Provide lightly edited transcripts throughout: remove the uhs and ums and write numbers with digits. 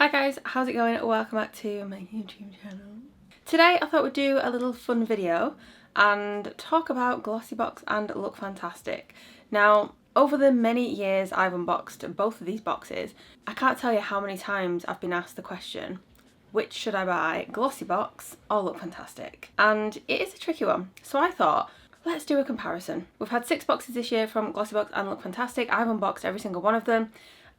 Hi guys, how's it going? Welcome back to my YouTube channel. Today I thought we'd do a little fun video and talk about Glossybox and LookFantastic. Now, over the many years I've unboxed both of these boxes, I can't tell you how many times I've been asked the question, which should I buy, Glossybox or LookFantastic? And it is a tricky one. So I thought, let's do a comparison. We've had 6 boxes this year from Glossybox and LookFantastic. I've unboxed every single one of them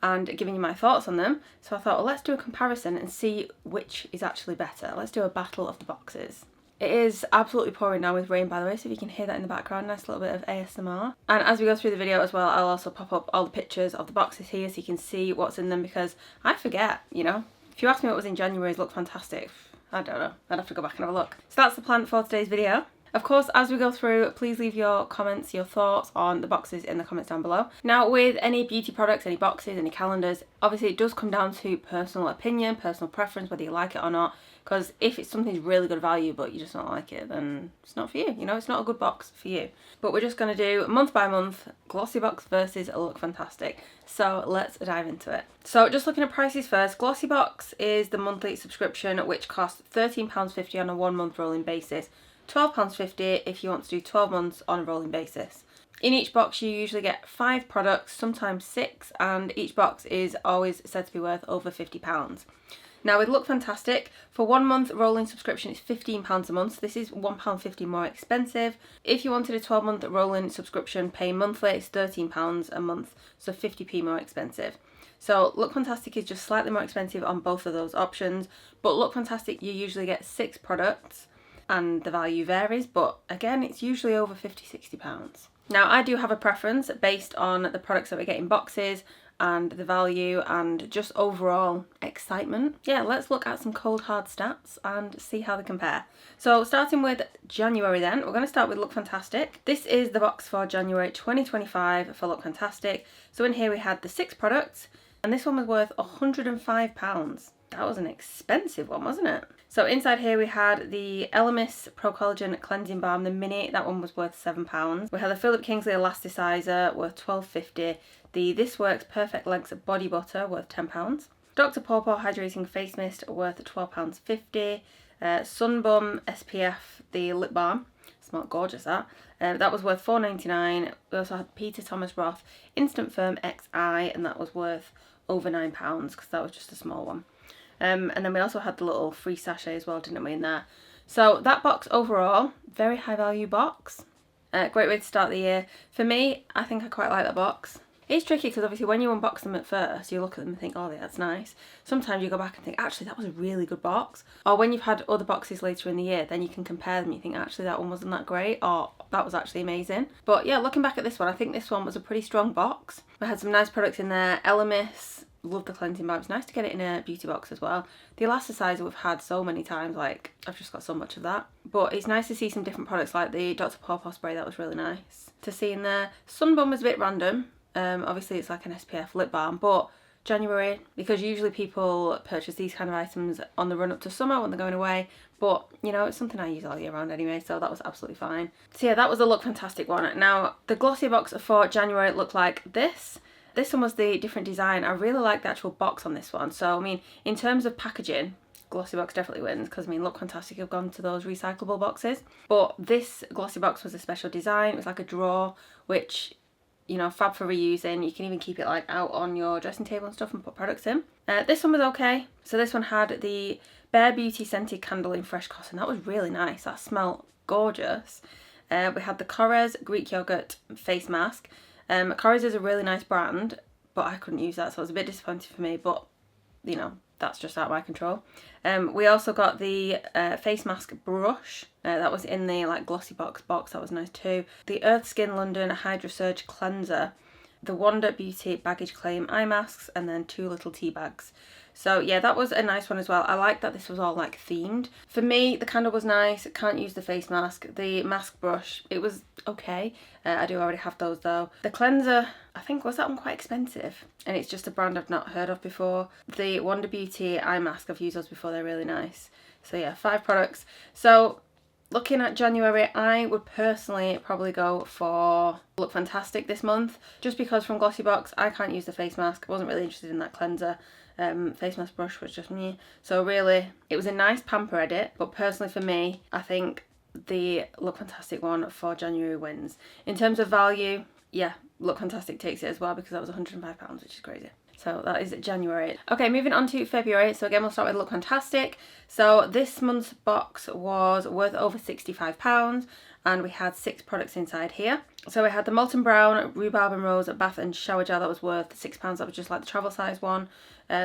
and giving you my thoughts on them. So I thought, well, let's do a comparison and see which is actually better. Let's do a battle of the boxes. It is absolutely pouring down with rain, by the way, so if you can hear that in the background, nice little bit of ASMR. And as we go through the video as well, I'll also pop up all the pictures of the boxes here so you can see what's in them, because I forget, you know. If you asked me what was in January's LookFantastic, I don't know. I'd have to go back and have a look. So that's the plan for today's video. Of course, as we go through, please leave your comments, your thoughts on the boxes in the comments down below. Now, with any beauty products, any boxes, any calendars, obviously it does come down to personal opinion, personal preference, whether you like it or not. Because if it's something's really good value but you just don't like it, then it's not for you. You know, it's not a good box for you. But we're just going to do month by month, Glossybox versus LookFantastic. So let's dive into it. So just looking at prices first, Glossybox is the monthly subscription, which costs £13.50 on a 1 month rolling basis. £12.50 if you want to do 12 months on a rolling basis. In each box you usually get 5 products, sometimes 6, and each box is always said to be worth over £50. Now with LookFantastic, for 1 month rolling subscription it's £15 a month. This is £1.50 more expensive. If you wanted a 12 month rolling subscription paying monthly, it's £13 a month, so 50p more expensive. So LookFantastic is just slightly more expensive on both of those options, but LookFantastic you usually get 6 products and the value varies, but again it's usually over £50–60. Now I do have a preference based on the products that we get in boxes and the value and just overall excitement. Yeah, let's look at some cold hard stats and see how they compare. So starting with January then, we're going to start with LookFantastic. This is the box for January 2025 for LookFantastic. So in here we had the 6 products and this one was worth £105. That was an expensive one, wasn't it? So inside here we had the Elemis Pro Collagen Cleansing Balm, the mini, that one was worth £7. We had the Philip Kingsley Elasticizer worth £12.50. The This Works Perfect Lengths Body Butter worth £10. Dr. Pawpaw Hydrating Face Mist worth £12.50. Sunbum SPF, the lip balm, smelled gorgeous that. That was worth £4.99. We also had Peter Thomas Roth Instant Firm XI, and that was worth over £9 because that was just a small one. And then we also had the little free sachet as well, didn't we, in there? So that box overall, very high value box. Great way to start the year. For me, I think I quite like that box. It's tricky because obviously when you unbox them at first, you look at them and think, oh, that's nice. Sometimes you go back and think, actually, that was a really good box. Or when you've had other boxes later in the year, then you can compare them. You think, actually, that one wasn't that great, or that was actually amazing. But yeah, looking back at this one, I think this one was a pretty strong box. We had some nice products in there. Elemis. Love the cleansing balm. It's nice to get it in a beauty box as well. The elasticizer we've had so many times, like I've just got so much of that. But it's nice to see some different products like the Dr. Pawpaw spray, that was really nice to see in there. Sunbum was a bit random. Obviously it's like an SPF lip balm, but January, because usually people purchase these kind of items on the run up to summer when they're going away, but you know, it's something I use all year round anyway, so that was absolutely fine. So yeah, that was the LookFantastic one. Now the Glossybox for January looked like this. This one was the different design. I really like the actual box on this one. So, I mean, in terms of packaging, Glossybox definitely wins because, I mean, LookFantastic have gone to those recyclable boxes. But this Glossybox was a special design. It was like a drawer, which, you know, fab for reusing. You can even keep it, like, out on your dressing table and stuff and put products in. This one was okay. So this one had the Bare Beauty Scented Candle in Fresh Cotton. That was really nice. That smelled gorgeous. We had the Korres Greek Yogurt Face Mask. Korres is a really nice brand, but I couldn't use that, so it was a bit disappointing for me, but, you know, that's just out of my control. We also got the face mask brush. That was in the, like, Glossybox box. That was nice too. The Earth Skin London Hydra Surge Cleanser. The Wonder Beauty Baggage Claim eye masks, and then 2 little tea bags. So yeah, that was a nice one as well. I like that this was all like themed. For me, the candle was nice. Can't use the face mask. The mask brush, it was okay. I do already have those though. The cleanser, I think, was that one quite expensive? And it's just a brand I've not heard of before. The Wonder Beauty eye mask, I've used those before. They're really nice. So yeah, 5 products. So looking at January, I would personally probably go for LookFantastic this month, just because from Glossybox I can't use the face mask. I wasn't really interested in that cleanser. face mask brush was just me. So really, it was a nice pamper edit, but personally for me, I think the Look Fantastic one for January wins. In terms of value, yeah, Look Fantastic takes it as well, because that was £105, which is crazy. So that is January. Okay, moving on to February. So again, we'll start with Look Fantastic. So this month's box was worth over £65, and we had 6 products inside here. So we had the Molten Brown Rhubarb and Rose Bath and Shower Gel, that was worth £6. That was just like the travel size one.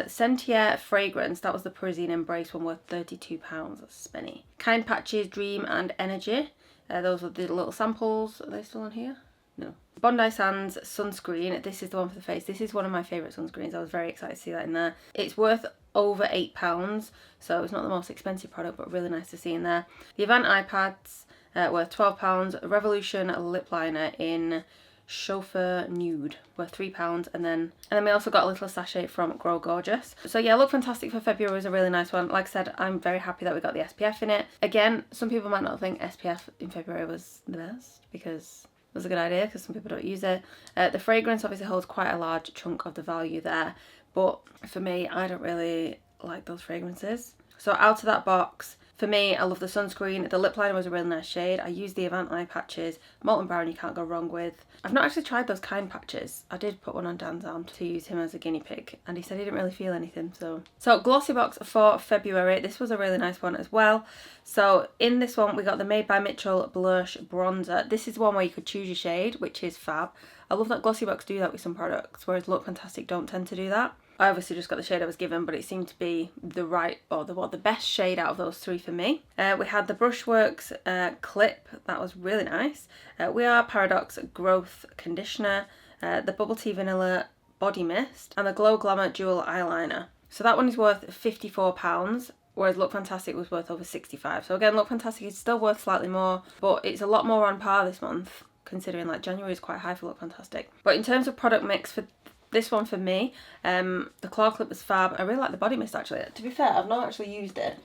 Sentier Fragrance, that was the Parisian Embrace one, worth £32. That's spenny. Kind Patches Dream and Energy. Those were the little samples. Are they still on here? No. Bondi Sands sunscreen. This is the one for the face. This is one of my favourite sunscreens. I was very excited to see that in there. It's worth over £8, so it's not the most expensive product, but really nice to see in there. The Avant iPads, worth £12. Revolution lip liner in Chauffeur Nude, worth £3. And then we also got a little sachet from Grow Gorgeous. So yeah, Look Fantastic for February was a really nice one. Like I said, I'm very happy that we got the SPF in it. Again, some people might not think SPF in February was the best, because was a good idea, because some people don't use it. The fragrance obviously holds quite a large chunk of the value there, but for me, I don't really like those fragrances. So out of that box, for me, I love the sunscreen. The lip liner was a really nice shade. I used the Avant eye patches. Molten Brown you can't go wrong with. I've not actually tried those Kind patches. I did put one on Dan's arm to use him as a guinea pig, and he said he didn't really feel anything. So Glossybox for February. This was a really nice one as well. So in this one we got the Made by Mitchell Blush Bronzer. This is one where you could choose your shade, which is fab. I love that Glossybox do that with some products, whereas Look Fantastic don't tend to do that. I obviously just got the shade I was given, but it seemed to be the right, or the best shade out of those 3 for me. We had the Brushworks clip, that was really nice. We Are Paradox Growth Conditioner, the Bubble Tea Vanilla Body Mist, and the Glow Glamour Dual Eyeliner. So that one is worth £54, whereas Look Fantastic was worth over £65. So again, Look Fantastic is still worth slightly more, but it's a lot more on par this month, considering like January is quite high for Look Fantastic. But in terms of product mix for this one for me, the claw clip was fab. I really like the body mist actually. To be fair, I've not actually used it,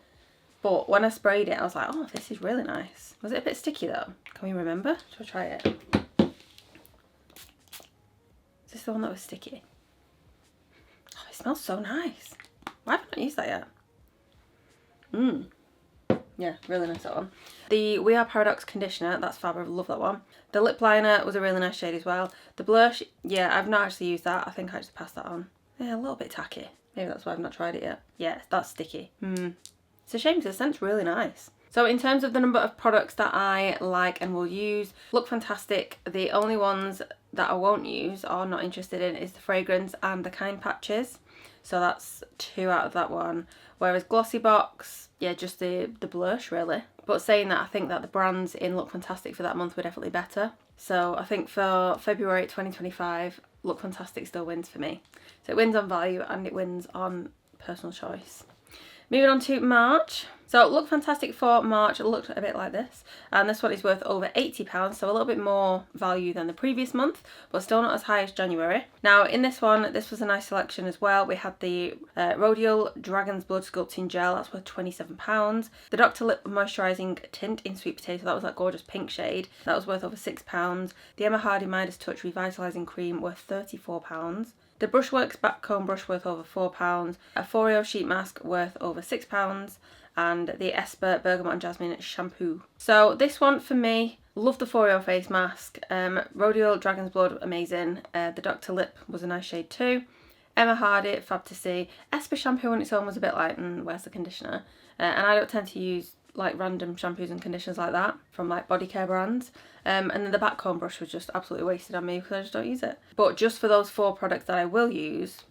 but when I sprayed it I was like, oh, this is really nice. Was it a bit sticky though? Can we remember? Shall I try it? Is this the one that was sticky? Oh, it smells so nice. Why have I not used that yet? Yeah, really nice, that one. The We Are Paradox conditioner, that's fab, I love that one. The lip liner was a really nice shade as well. The blush, yeah, I've not actually used that. I think I just passed that on. Yeah, a little bit tacky. Maybe that's why I've not tried it yet. Yeah, that's sticky. It's a shame because the scent's really nice. So in terms of the number of products that I like and will use, Look Fantastic, the only ones that I won't use or not interested in is the fragrance and the Kind patches. So that's 2 out of that one. Whereas Glossybox, yeah, just the blush really. But saying that, I think that the brands in Look Fantastic for that month were definitely better. So I think for February 2025, Look Fantastic still wins for me. So it wins on value and it wins on personal choice. Moving on to March. So Look Fantastic for March looked a bit like this, and this one is worth over £80, so a little bit more value than the previous month, but still not as high as January. Now in this one, this was a nice selection as well. We had the Rhodial Dragon's Blood Sculpting Gel, that's worth £27. The Dr. Lip Moisturising Tint in Sweet Potato, that was that gorgeous pink shade, that was worth over £6. The Emma Hardy Midas Touch Revitalising Cream, worth £34. The Brushworks Back Comb Brush worth over £4, a Foreo Sheet Mask worth over £6, and the Esper Bergamot and Jasmine Shampoo. So this one for me, love the Foreo face mask. Rhodial Dragon's Blood, amazing. The Dr. Lip was a nice shade too. Emma Hardy, fab to see. Esper shampoo on its own was a bit like, where's the conditioner? And I don't tend to use like random shampoos and conditioners like that from like body care brands. And then the back comb brush was just absolutely wasted on me because I just don't use it. But just for those 4 products that I will use,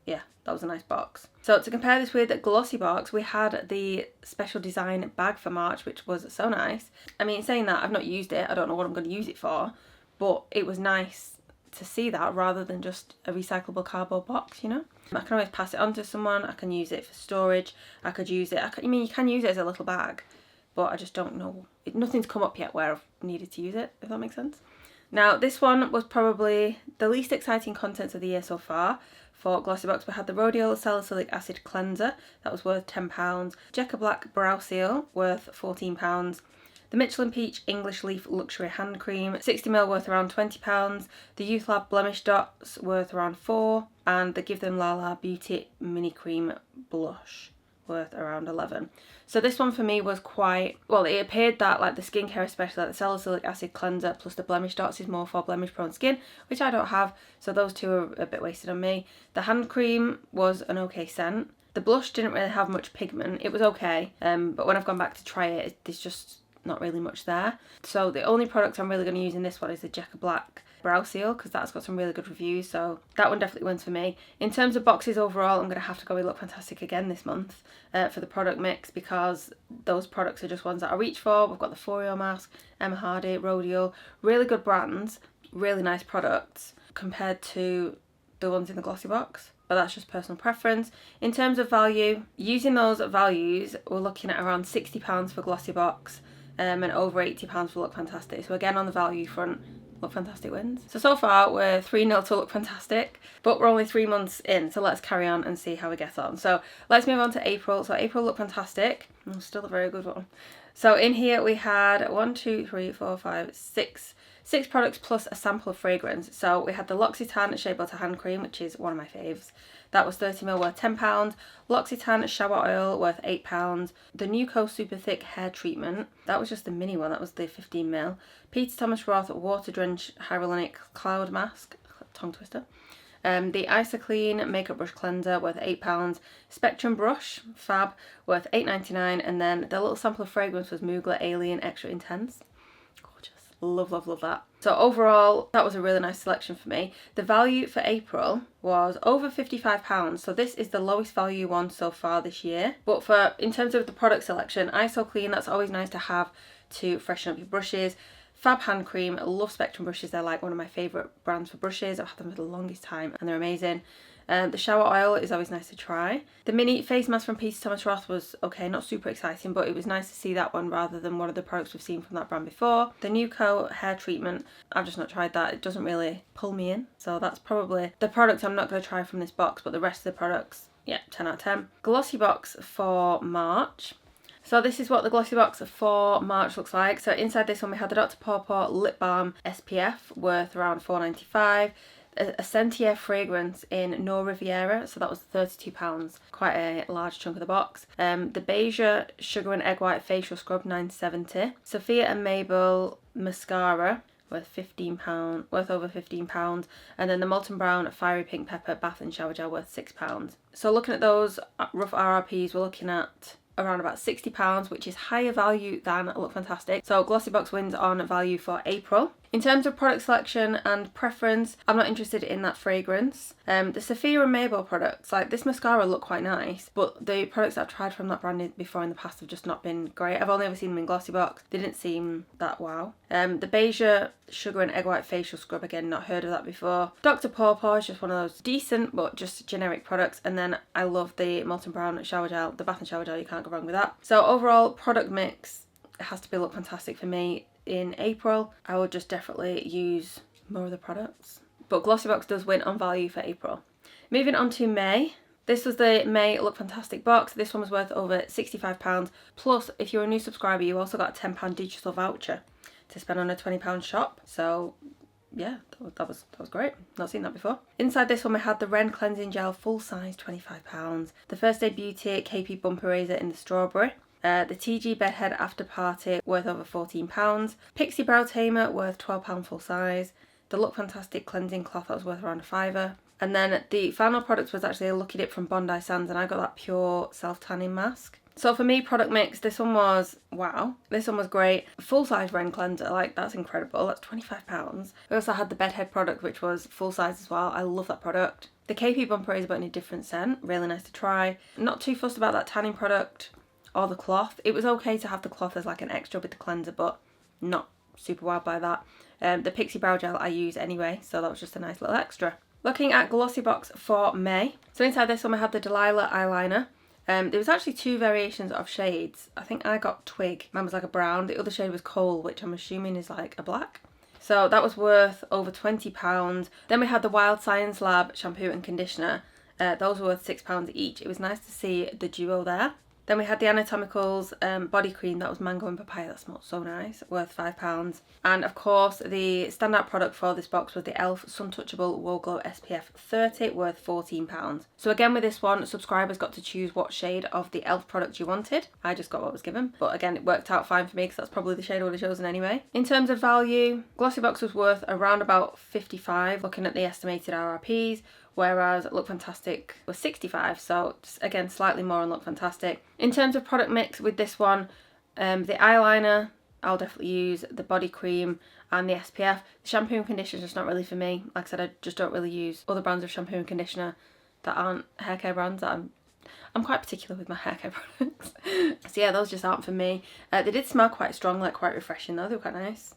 yeah, that was a nice box. So to compare this with Glossybox, we had the special design bag for March, which was so nice. I mean, saying that, I've not used it, I don't know what I'm going to use it for, but it was nice to see that rather than just a recyclable cardboard box, you know? I can always pass it on to someone, I can use it for storage, I could use it, I mean, you can use it as a little bag, but I just don't know, nothing's come up yet where I've needed to use it, if that makes sense. Now this one was probably the least exciting contents of the year so far. For Glossybox, we had the Rhodial Salicylic Acid Cleanser, that was worth £10. Jekka Black Brow Seal, worth £14. The Mitchell & Peach English Leaf Luxury Hand Cream, 60ml, worth around £20. The Youth Lab Blemish Dots, worth around £4. and the Give Them La La Beauty Mini Cream Blush, worth around 11. So this one for me was quite, well, it appeared that like the skincare, especially like the salicylic acid cleanser plus the blemish dots, is more for blemish prone skin, which I don't have, so those two are a bit wasted on me. The hand cream was an okay scent. The blush didn't really have much pigment. It was okay, but when I've gone back to try it, there's just not really much there. So the only product I'm really going to use in this one is the Jekka Black Brow Seal, because that's got some really good reviews, so that one definitely wins for me. In terms of boxes overall, I'm going to have to go with LookFantastic again this month for the product mix, because those products are just ones that I reach for. We've got the Foreo mask, Emma Hardy, Rodial, really good brands, really nice products compared to the ones in the Glossybox, but that's just personal preference. In terms of value, using those values, we're looking at around £60 for Glossybox and over £80 for LookFantastic. So again, on the value front, LookFantastic wins. So far we're 3-0 to LookFantastic, but we're only 3 months in, so let's carry on and see how we get on. So let's move on to April. So April LookFantastic, still a very good one. So in here we had 6 products plus a sample of fragrance. So we had the L'Occitane Shea Butter Hand Cream, which is one of my faves. That was 30ml worth £10. L'Occitane Shower Oil worth £8. The Nuco Super Thick Hair Treatment, that was just the mini one, that was the 15ml. Peter Thomas Roth Water Drench Hyaluronic Cloud Mask, tongue twister. The Isoclean Makeup Brush Cleanser worth £8. Spectrum Brush, fab, worth $8.99. And then the little sample of fragrance was Mugler Alien Extra Intense. Gorgeous. Love, love, love that. So overall, that was a really nice selection for me. The value for April was over £55. So this is the lowest value one so far this year. But in terms of the product selection, IsoClean, that's always nice to have to freshen up your brushes. Fab hand cream, I love Spectrum brushes, they're like one of my favourite brands for brushes. I've had them for the longest time and they're amazing. The shower oil is always nice to try. The mini face mask from Peter Thomas Roth was okay, not super exciting, but it was nice to see that one rather than one of the products we've seen from that brand before. The Nuco hair treatment, I've just not tried that. It doesn't really pull me in, so that's probably the product I'm not going to try from this box, but the rest of the products, yeah, 10 out of 10. Glossybox for March. So this is what the Glossybox for March looks like. So inside this one we had the Dr. Pawpaw Lip Balm SPF worth around $4.95. A Sentier fragrance in No Riviera, so that was £32, quite a large chunk of the box. The Beija Sugar and Egg White Facial Scrub, $9.70. Sophia and Mabel mascara, worth over £15, and then the Molten Brown Fiery Pink Pepper Bath and Shower Gel, worth £6. So looking at those rough RRPs, we're looking at around about £60, which is higher value than LookFantastic. So Glossybox wins on value for April. In terms of product selection and preference, I'm not interested in that fragrance. The Sophia and Mabel products, like this mascara look quite nice, but the products I've tried from that brand before in the past have just not been great. I've only ever seen them in Glossybox. They didn't seem that wow. The Beija Sugar and Egg White Facial Scrub, again, not heard of that before. Dr. Pawpaw is just one of those decent but just generic products. And then I love the Molten Brown Shower Gel, the Bath and Shower Gel, you can't go wrong with that. So overall, product mix, it has to be LookFantastic for me. In April, I would just definitely use more of the products. But Glossybox does win on value for April. Moving on to May. This was the May LookFantastic box. This one was worth over £65. Plus, if you're a new subscriber, you also got a £10 digital voucher to spend on a £20 shop. So yeah, that was great. Not seen that before. Inside this one we had the Ren Cleansing Gel full size, £25. The First Day Beauty KP Bumper Razor in the strawberry. The TG Bedhead After Party, worth over £14. Pixie Brow Tamer, worth £12 full size. The LookFantastic Cleansing Cloth, that was worth around a £5. And then the final product was actually a Lucky Dip from Bondi Sands, and I got that pure self-tanning mask. So for me, product mix, this one was, wow. This one was great. Full size Ren Cleanser, like that's incredible. That's £25. We also had the Bedhead product, which was full size as well. I love that product. The KP Bumper is but in a different scent. Really nice to try. Not too fussed about that tanning product or the cloth. It was okay to have the cloth as like an extra with the cleanser, but not super wild by that. The Pixie Brow Gel I use anyway, so that was just a nice little extra. Looking at Glossybox for May. So inside this one I had the Delilah eyeliner. There was actually 2 variations of shades. I think I got Twig, mine was like a brown. The other shade was Coal, which I'm assuming is like a black. So that was worth over £20. Then we had the Wild Science Lab shampoo and conditioner. Those were worth £6 each. It was nice to see the duo there. Then we had the Anatomicals body cream that was mango and papaya. That smelled so nice, worth £5. And of course the standout product for this box was the e.l.f. Sun Touchable Whoa Glow SPF 30, worth £14. So again with this one, subscribers got to choose what shade of the e.l.f. product you wanted. I just got what was given, but again it worked out fine for me because that's probably the shade I would have chosen anyway. In terms of value, Glossybox was worth around about 55 looking at the estimated RRPs, whereas LookFantastic was 65, so just, again, slightly more on LookFantastic. In terms of product mix with this one, the eyeliner I'll definitely use, the body cream and the SPF. The shampoo and conditioner is just not really for me. Like I said, I just don't really use other brands of shampoo and conditioner that aren't hair care brands. I'm quite particular with my hair care products. So yeah, those just aren't for me. They did smell quite strong, like quite refreshing though. They were quite nice.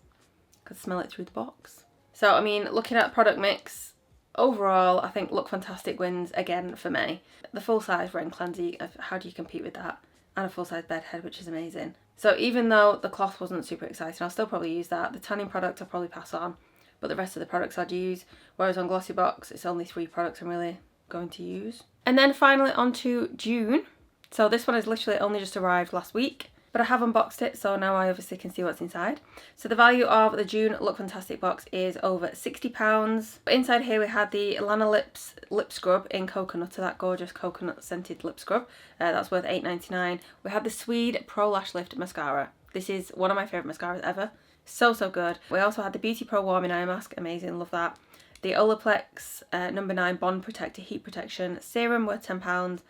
Could smell it through the box. So I mean, looking at product mix, overall, I think LookFantastic wins again for me. The full-size rain cleanser, how do you compete with that? And a full-size bed head, which is amazing. So even though the cloth wasn't super exciting, I'll still probably use that. The tanning product I'll probably pass on, but the rest of the products I'd use. Whereas on Glossybox, it's only 3 products I'm really going to use. And then finally on to June. So this one has literally only just arrived last week, but I have unboxed it, so now I obviously can see what's inside. So the value of the June LookFantastic box is over £60. But inside here we had the Lana Lips lip scrub in coconut, that gorgeous coconut scented lip scrub. That's worth £8.99. We had the Swede Pro Lash Lift mascara. This is one of my favourite mascaras ever. So good. We also had the Beauty Pro Warming Eye Mask. Amazing, love that. The Olaplex number 9 Bond Protector Heat Protection Serum, worth £10.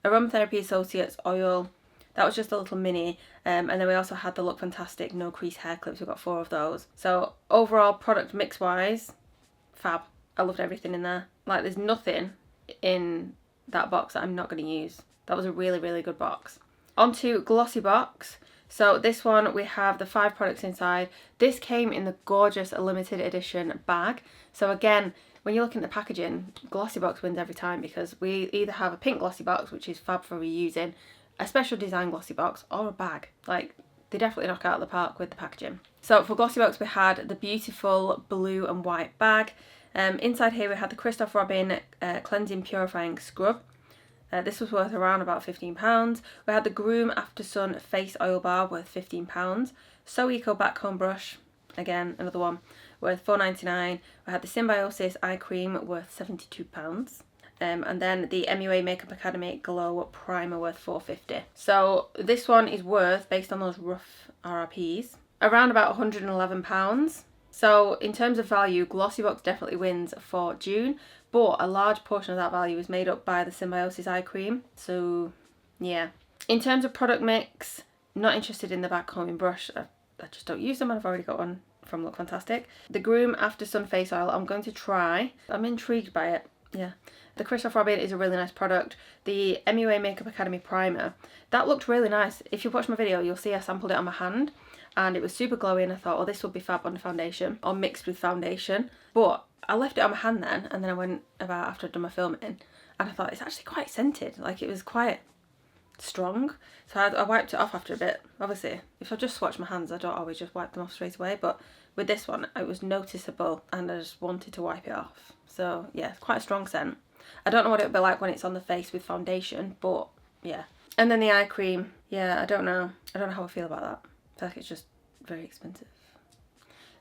Aromatherapy Associates Oil. That was just a little mini, and then we also had the LookFantastic No Crease hair clips. We've got 4 of those. So overall, product mix wise, fab. I loved everything in there. Like, there's nothing in that box that I'm not going to use. That was a really good box. On to Glossybox. So this one, we have the 5 products inside. This came in the gorgeous limited edition bag. So again, when you're looking at the packaging, Glossybox wins every time, because we either have a pink Glossybox, which is fab for reusing, a special design Glossybox, or a bag. Like, they definitely knock it out of the park with the packaging. So for Glossybox we had the beautiful blue and white bag. Inside here we had the Christoph Robin Cleansing Purifying Scrub. This was worth around about £15. We had the Groom After Sun Face Oil Bar, worth £15. So Eco Backcomb Brush, again another one, worth £4.99. We had the Symbiosis Eye Cream, worth £72. And then the MUA Makeup Academy Glow Primer, worth £4.50. So this one is worth, based on those rough RRPs, around about £111. So in terms of value, Glossybox definitely wins for June, but a large portion of that value is made up by the Symbiosis Eye Cream. So yeah. In terms of product mix, not interested in the backcombing brush. I just don't use them, and I've already got one from LookFantastic. The Groom After Sun Face Oil, I'm going to try. I'm intrigued by it. Yeah. The Christoph Robin is a really nice product. The MUA Makeup Academy Primer, that looked really nice. If you watch my video, you'll see I sampled it on my hand and it was super glowy, and I thought, oh, this would be fab on foundation or mixed with foundation. But I left it on my hand then, and then I went about after I'd done my filming, and I thought it's actually quite scented. Like, it was quite strong. So I wiped it off after a bit. Obviously, if I just swatch my hands, I don't always just wipe them off straight away, but with this one, it was noticeable and I just wanted to wipe it off. So yeah, it's quite a strong scent. I don't know what it would be like when it's on the face with foundation, but yeah. And then the eye cream, yeah, I don't know how I feel about that. I feel like it's just very expensive.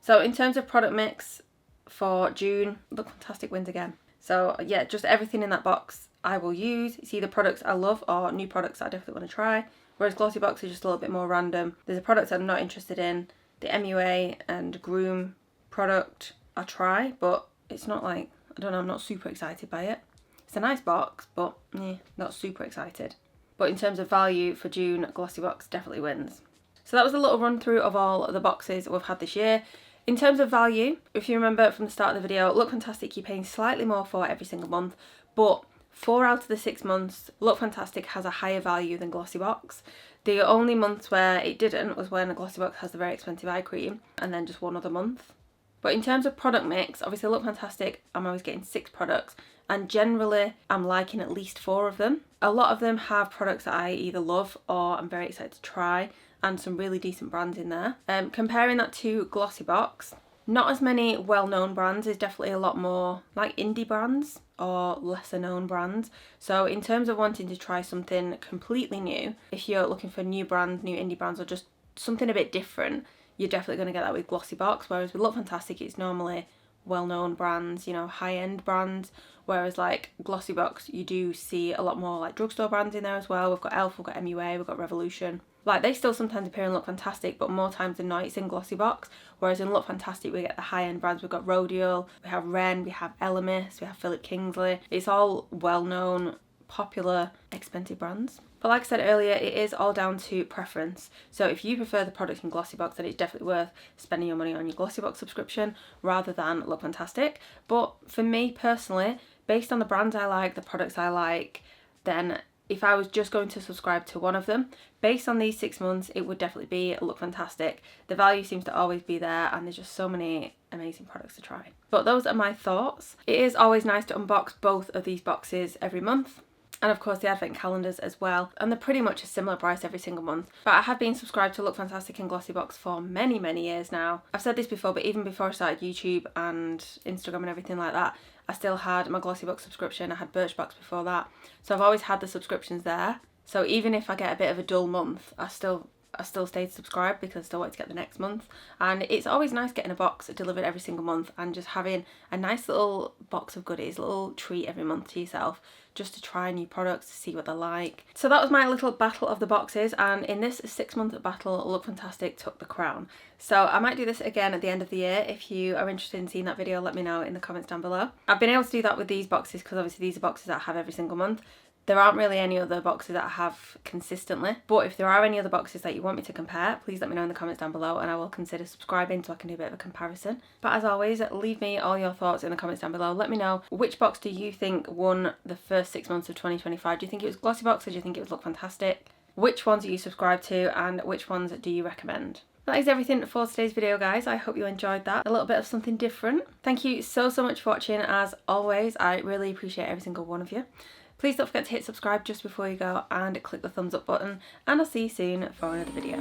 So in terms of product mix for June, LookFantastic wins again. So yeah, just everything in that box I will use. It's either products I love or new products that I definitely want to try. Whereas Glossybox is just a little bit more random. There's a product I'm not interested in. The MUA and Groom product I try, but it's not like, I don't know, I'm not super excited by it. It's a nice box, but not super excited. But in terms of value for June, Glossybox definitely wins. So that was a little run through of all the boxes we've had this year. In terms of value, if you remember from the start of the video, LookFantastic you're paying slightly more for every single month, but 4 out of the 6 months, LookFantastic has a higher value than Glossybox. The only months where it didn't was when Glossybox has the very expensive eye cream, and then just one other month. But in terms of product mix, obviously LookFantastic, I'm always getting 6 products, and generally I'm liking at least 4 of them. A lot of them have products that I either love or I'm very excited to try, and some really decent brands in there. Comparing that to Glossybox, Not as many well-known brands. There's definitely a lot more like indie brands or lesser known brands. So in terms of wanting to try something completely new, if you're looking for new brands, new indie brands, or just something a bit different, you're definitely going to get that with Glossybox. Whereas with LookFantastic, it's normally well-known brands, you know, high-end brands. Whereas like Glossybox, you do see a lot more like drugstore brands in there as well. We've got Elf, we've got MUA, we've got Revolution. Like, they still sometimes appear in LookFantastic, but more times than not it's in Glossybox. Whereas in LookFantastic we get the high-end brands. We've got Rodial, we have Ren, we have Elemis, we have Philip Kingsley. It's all well-known, popular, expensive brands. But like I said earlier, it is all down to preference. So if you prefer the products in Glossybox, then it's definitely worth spending your money on your Glossybox subscription rather than LookFantastic. But for me personally, based on the brands I like, the products I like, then if I was just going to subscribe to one of them, based on these 6 months, it would definitely be LookFantastic. The value seems to always be there, and there's just so many amazing products to try. But those are my thoughts. It is always nice to unbox both of these boxes every month. And of course the advent calendars as well, and they're pretty much a similar price every single month. But I have been subscribed to LookFantastic and Glossybox for many years now. I've said this before, but even before I started YouTube and Instagram and everything like that, I still had my Glossybox subscription. I had Birchbox before that, so I've always had the subscriptions there. So even if I get a bit of a dull month, I still stayed subscribed because I still want to get the next month. And it's always nice getting a box delivered every single month and just having a nice little box of goodies, a little treat every month to yourself, just to try new products, to see what they're like. So that was my little battle of the boxes, and in this 6-month battle, LookFantastic took the crown. So I might do this again at the end of the year. If you are interested in seeing that video, let me know in the comments down below. I've been able to do that with these boxes because obviously these are boxes that I have every single month. There aren't really any other boxes that I have consistently, but if there are any other boxes that you want me to compare, please let me know in the comments down below and I will consider subscribing so I can do a bit of a comparison. But as always, leave me all your thoughts in the comments down below. Let me know, which box do you think won the first 6 months of 2025? Do you think it was Glossybox or do you think it was LookFantastic? Which ones are you subscribed to and which ones do you recommend? That is everything for today's video, guys. I hope you enjoyed that. A little bit of something different. Thank you so much for watching. As always, I really appreciate every single one of you. Please don't forget to hit subscribe just before you go and click the thumbs up button, and I'll see you soon for another video.